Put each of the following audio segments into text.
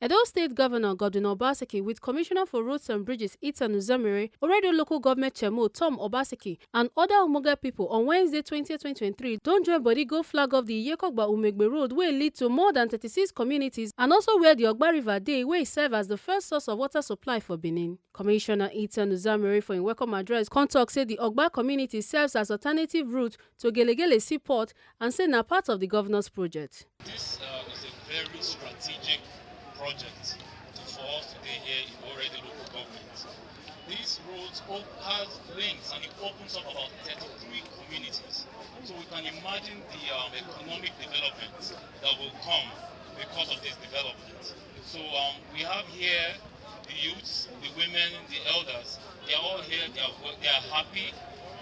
Edo State Governor Godwin Obaseki with Commissioner for Roads and Bridges Ethan Uzemire, Oredo Local Government Chairman Tom Obaseki, and other Umoga people on Wednesday 2023 don join body go flag off the Iyekogba Umegbe Road wey lead to more than 36 communities and also where the Ogba River dey wey serve as the first source of water supply for Benin. Commissioner Ethan Uzemire for im welcome address come tok say the Ogba community serves as alternative route to Gelegele Seaport and say na part of the governor's project. This is a very strategic project for us today here in Oredo local government. These roads have links and it opens up about 33 communities. So we can imagine the economic development that will come because of this development. So we have here the youths, the women, the elders. They are all here. They are happy.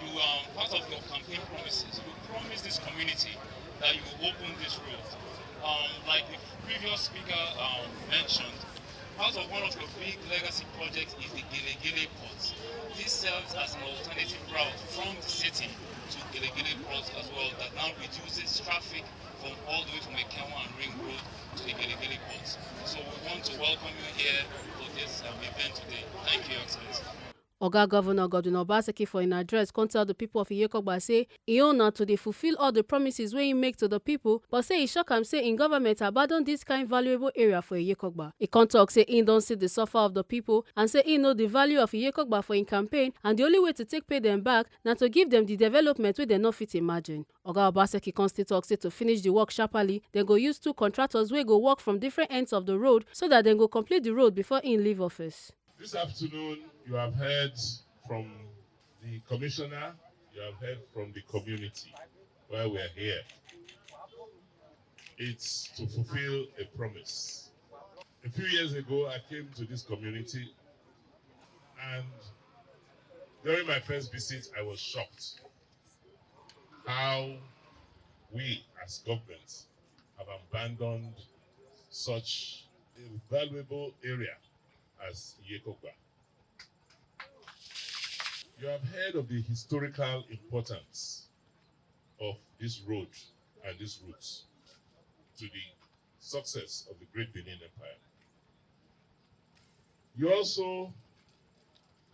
You part of your campaign promises. You promise this community that you will open this road. Like the previous speaker mentioned, part of one of your big legacy projects is the Gelegele Port. This serves as an alternative route from the city to Gelegele Port as well, that now reduces traffic from all the way from Ekenwa and Ring Road to the Gelegele Port. So we want to welcome you here for this event today. Thank you, Your Excellency. Oga Governor Godwin Obaseki for an address come tell the people of Iyekogba say e own na to dey fulfill all the promises wey e make to the people, but say e shock am say im government abandon dis kind valuable area for Iyekogba. E come tok say im don see the suffer of the people and say im know the value of Iyekogba for im campaign and the only way to take pay dem back na to give dem the development wey dem no fit imagine. Oga Obaseki come still tok say to finish the work sharply, dem go use 2 contractors wey go work from different ends of the road so that dem go complete the road before im leave office. This afternoon, you have heard from the commissioner, you have heard from the community why we are here. It's to fulfill a promise. A few years ago, I came to this community, and during my first visit, I was shocked how we as government have abandoned such a valuable area as Iyekogba. You have heard of the historical importance of this road and these routes to the success of the Great Benin Empire. You also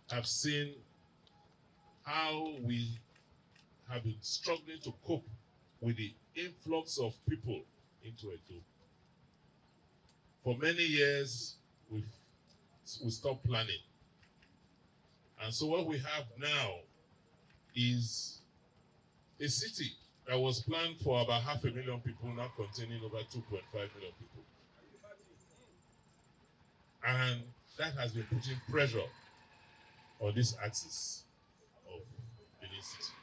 have seen how we have been struggling to cope with the influx of people into Edo. For many years, we stopped planning. And so what we have now is a city that was planned for about 500,000 people, now containing over 2.5 million people. And that has been putting pressure on this axis of Benin City.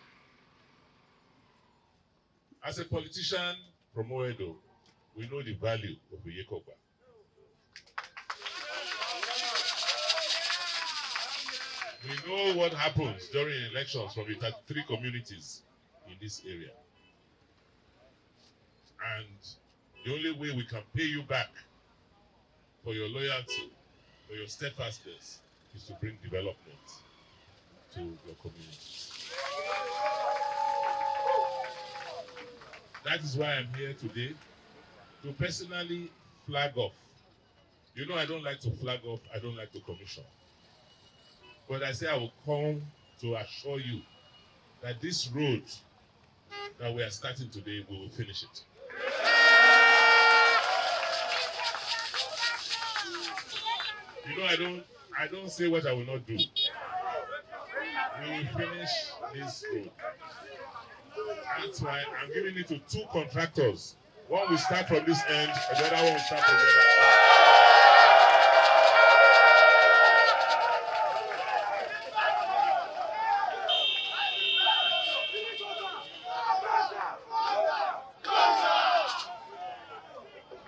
As a politician from Oedo, we know the value of Iyekogba. We know what happens during elections from the 33 communities in this area. And the only way we can pay you back for your loyalty, for your steadfastness, is to bring development to your community. That is why I'm here today, to personally flag off. You know I don't like to flag off, I don't like to commission. But I say I will come to assure you that this road that we are starting today, we will finish it. You know, I don't say what I will not do. We will finish this road. That's why I'm giving it to 2 contractors. One will start from this end, and the other one will start from the other end.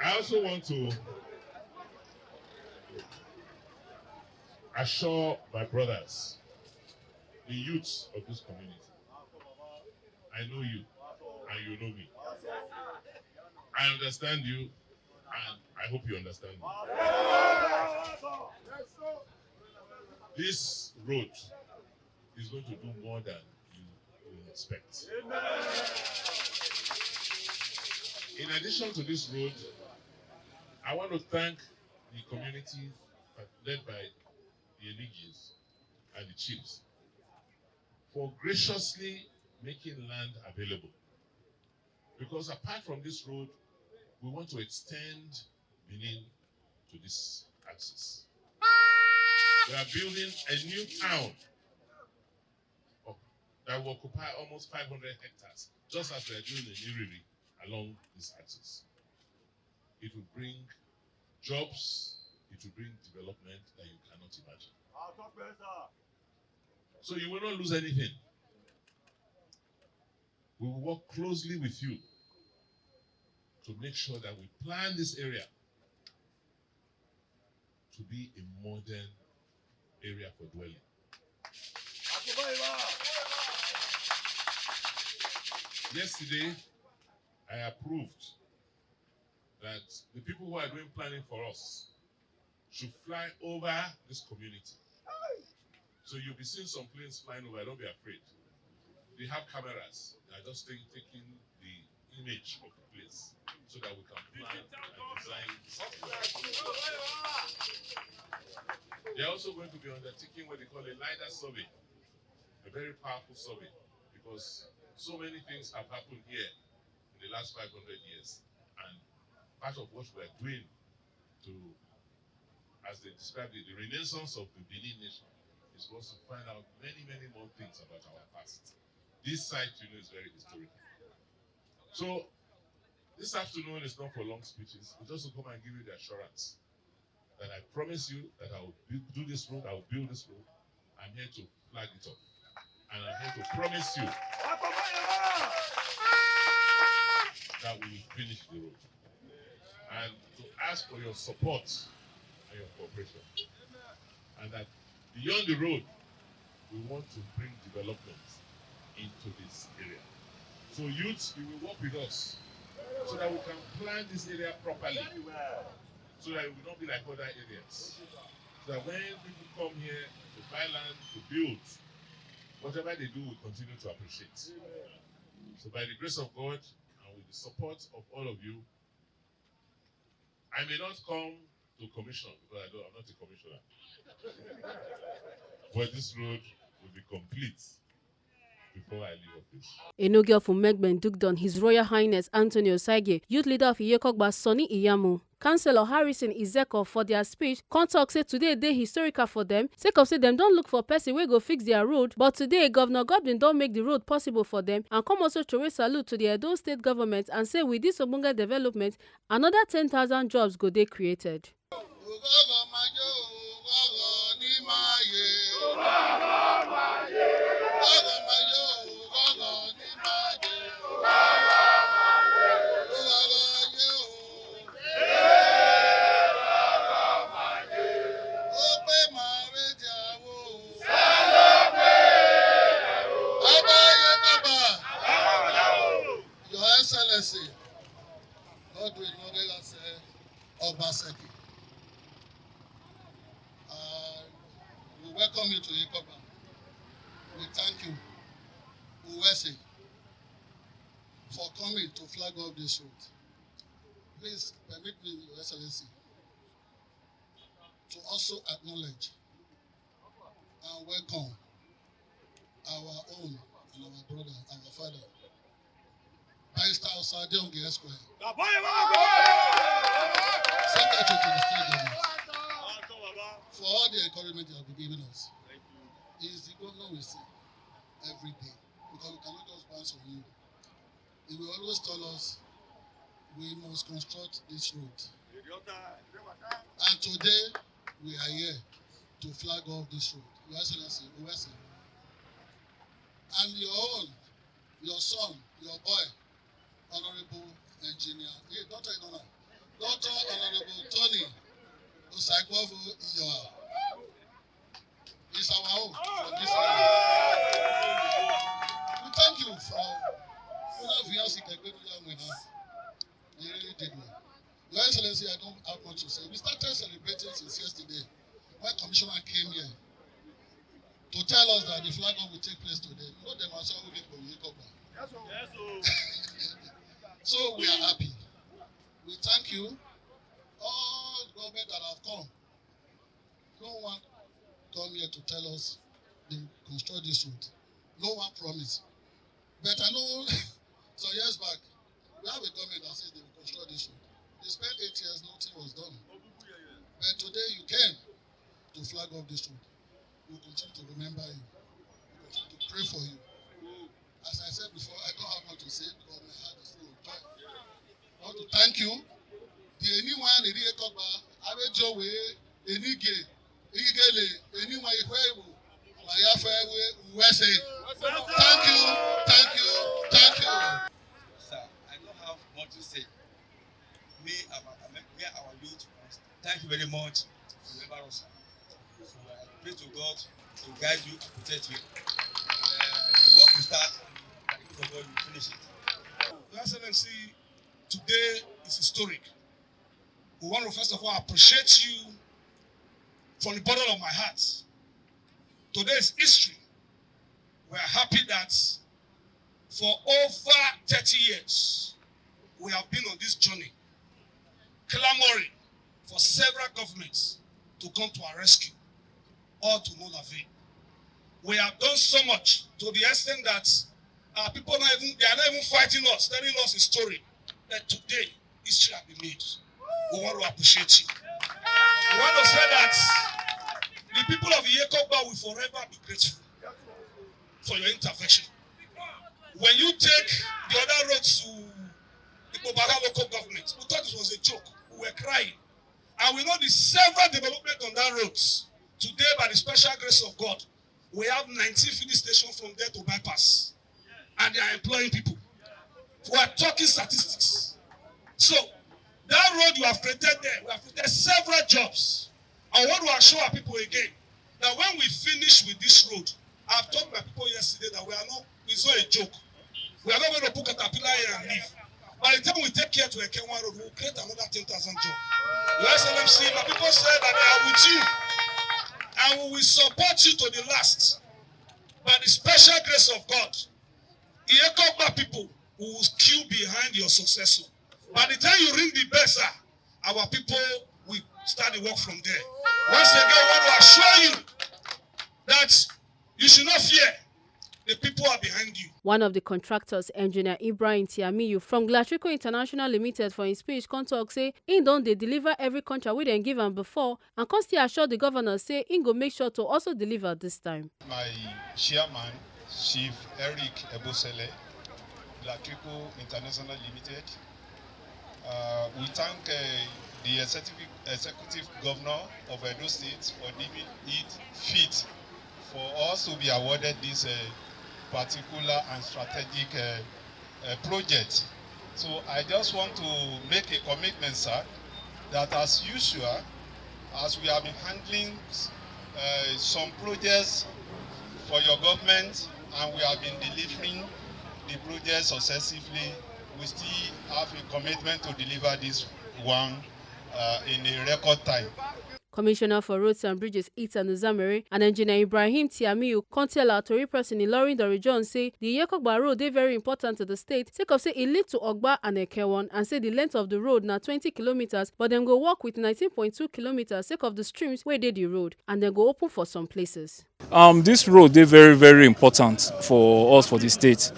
I also want to assure my brothers, the youths of this community, I know you, and you know me. I understand you, and I hope you understand me. This road is going to do more than you expect. In addition to this road, I want to thank the community led by the elites and the chiefs for graciously making land available. Because apart from this road, we want to extend Benin to this axis. We are building a new town that will occupy almost 500 hectares, just as we are doing in Iriri along this axis. It will bring jobs, it will bring development that you cannot imagine. So you will not lose anything. We will work closely with you to make sure that we plan this area to be a modern area for dwelling. Yesterday, I approved that the people who are doing planning for us should fly over this community. So you'll be seeing some planes flying over, don't be afraid. They have cameras. They are just taking the image of the place so that we can plan and design. They are also going to be undertaking what they call a LiDAR survey, a very powerful survey, because so many things have happened here in the last 500 years. And part of what we are doing to, as they described it, the renaissance of the Benin nation is for us to find out many, many more things about our past. This site, is very historical. So, this afternoon is not for long speeches. It's just to come and give you the assurance that I promise you that I will do this road, I will build this road. I'm here to flag it up. And I'm here to promise you that we will finish the road. And to ask for your support and your cooperation. And that beyond the road, we want to bring development into this area. So youth, you will work with us so that we can plan this area properly. So that it will not be like other areas. So that when people come here to buy land, to build, whatever they do, we continue to appreciate. So by the grace of God and with the support of all of you, I may not come to commission because I'm not a commissioner. But this road will be complete before I leave office. Enogia from Megben Dugdon, His Royal Highness Anthony Osagie, Youth Leader of Iyekogba Sonny Iyamu, Councillor Harrison Izeko for their speech, come talk say today dey historical for them, sake of say them don't look for person wey go fix their road, but today Governor Godwin don make the road possible for them, and come also throw a salute to the Edo State government and say with this ogbonge development, another 10,000 jobs go dey created. Your Excellency, Godwin Obaseki, we welcome you to Iyekogba. We thank you, Uwese, for coming to flag off this road. Please permit me, Your Excellency, to also acknowledge and welcome our own and our brother, our father, Barrister Osade Onge Esquire, Secretary to the State Government, for all the encouragement you have been giving us. He is the governor we see every day, because we cannot just bounce on you. He will always tell us we must construct this road. And today, we are here to flag off this road. Your Excellency, Uwese. And your own, your son, your boy, Honorable Engineer, Dr. Honorable Tony Osakwafu Iyoa, is our own from this area. We thank you for you really did well. Your Excellency, I don't have much to say. We started celebrating since yesterday when Commissioner came here to tell us that the flag off will take place today. Not them as well people will come back. So we are happy. We thank you. All government that have come, no one come here to tell us they construct this road. No one promised. But I know some years back, we have a government that says they will construct this road. They spent 8 years, nothing was done. But today you came to flag off this road. We will continue to remember you. We will continue to pray for you. As I said before, I don't have much to say because my heart is full of joy. I want to thank you. Anyone in Iyekogba, Abejowe, Enige, Igele, anyone Ihwebu, Mayafe, Uwese. Thank you, thank you, thank you. Sir, I don't have much to say. We are our youth. Thank you very much for remembering us. So I pray to God to guide you, to protect you. The work will start, and the God will finish it. Your Excellency, today is historic. We want to first of all appreciate you from the bottom of my heart. Today is history. We are happy that for over 30 years, we have been on this journey, clamoring for several governments to come to our rescue, all to no avail. We have done so much to the extent that our people they are not even fighting us, telling us a story that today history has been made. We want to appreciate you. We want to say that the people of Iyekogba will forever be grateful for your intervention. When you take the other road to the Obaseki local government, we thought it was a joke. We were crying. And we know the several developments on that road. Today, by the special grace of God, we have 19 filling stations from there to bypass. And they are employing people. We are talking statistics. So, that road you have created there, we have created several jobs. I want to assure our people again that when we finish with this road, I've told my people yesterday that it's not a joke. We are not going to put Caterpillar here and leave. By the time we take care to a Kenwan road, we will create another 10,000 jobs. Your Excellency, my people said that they are with you. And we will support you to the last. By the special grace of God, Iyekogba people will queue behind your successor. By the time you ring the bell, sir, our people will start the work from there. Once again, I want to assure you that you should not fear. The people are behind you. One of the contractors, engineer Ibrahim Tiamiyu from Glatrico International Limited, for his speech come talk say im don dey deliver every contract wey dem give am before, and come still assure the governor say im go make sure to also deliver this time. My chairman, Chief Eric Ebosele, Glatrico International Limited. We thank the executive governor of Edo State for deeming it fit for us to be awarded this particular and strategic project. So I just want to make a commitment, sir, that as usual, as we have been handling some projects for your government and we have been delivering the project successively, we still have a commitment to deliver this one in a record time. Commissioner for Roads and Bridges Ita Nuzamere and engineer Ibrahim Tiamiyu come tell our Tori person Ilorin Dorijon say the Iyekogba road is very important to the state, sake of say it lead to Ogba and Ekewon, and say the length of the road na 20 kilometers, but them go walk with 19.2 kilometers sake of the streams where they the road, and then go open for some places. This road is very, very important for us for the state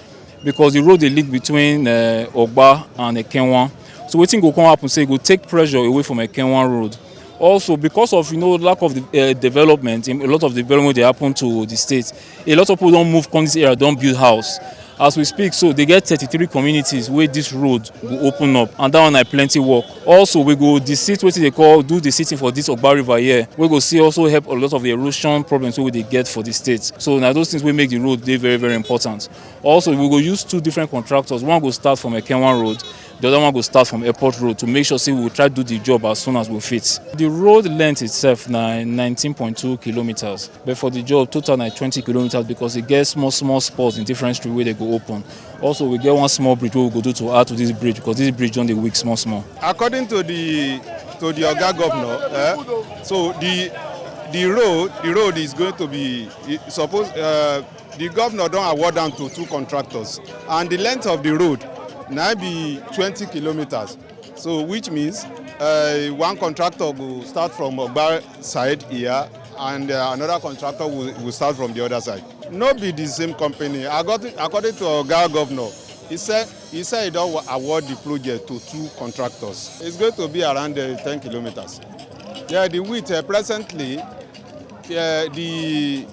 because the road they lead between Ogba and Ekewon. So we think will come up and say it will take pressure away from Ekewon road. Also, because of lack of development, a lot of development they happen to the state. A lot of people don't move from this area, don't build house. As we speak, so they get 33 communities where this road will open up, and that one I plenty work. Also, we go do the sitting for this Ogba River here. We go see also help a lot of the erosion problems we they get for the state. So now those things will make the road they very, very important. Also, we go use two different contractors. One go start from Ekewon road. The other one will start from Airport Road to make sure we will try to do the job as soon as we fit. The road length itself na 19.2 kilometers, but for the job total na 20 kilometers because it gets small spots in different streets where they go open. Also, we get one small bridge we go do to add to this bridge because this bridge on the weak small. According to the Oga Governor, so the road is going to be the governor don't award them to two contractors, and the length of the road now be 20 kilometers. So which means one contractor will start from Ogba side here, and another contractor will start from the other side. No be the same company. According to Oga Governor, he said he don't award the project to 2 contractors. It's going to be around 10 kilometers. Yeah, the width presently, the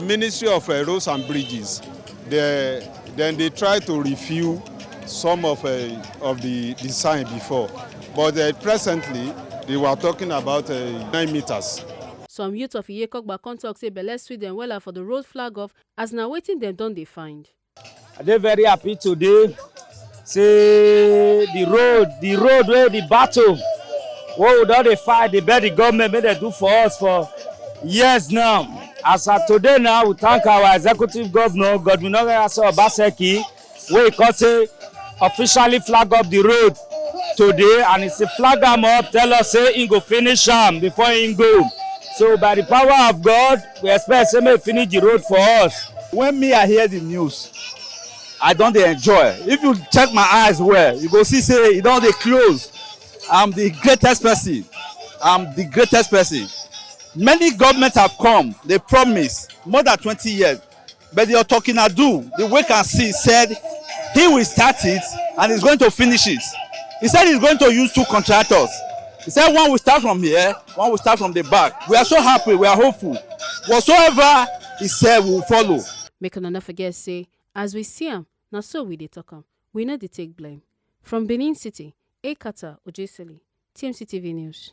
Ministry of Roads and Bridges, they try to review some of the design before, but presently they were talking about 9 meters. Some youth of Iyekogba come talk say belle sweet dem wella for the road flag off as na wetin dem don dey find. I dey very happy today say the road wey the battle wey we don dey fight dey beg the government make dem do for us for years now. As of today now, we thank our executive governor, Godwin Obaseki, wey come say officially flag up the road today, and it's a flag am up, tell us say he go finish am before he go. So by the power of God, we expect say make finish the road for us. When I hear the news, I don dey enjoy. If you check my eyes well, you go see say e don dey close. I'm the greatest person. Many governments have come, they promise more than 20 years, but the Otokinadu, the wait and see, said he will start it and he's going to finish it. He said he's going to use 2 contractors. He said one will start from here, one will start from the back. We are so happy, we are hopeful. Whatsoever he said, we will follow. Make una no forget say, as we see am, na so we dey talk am. We no dey take blame. From Benin City, Ekata Ojesele, TMC TV News.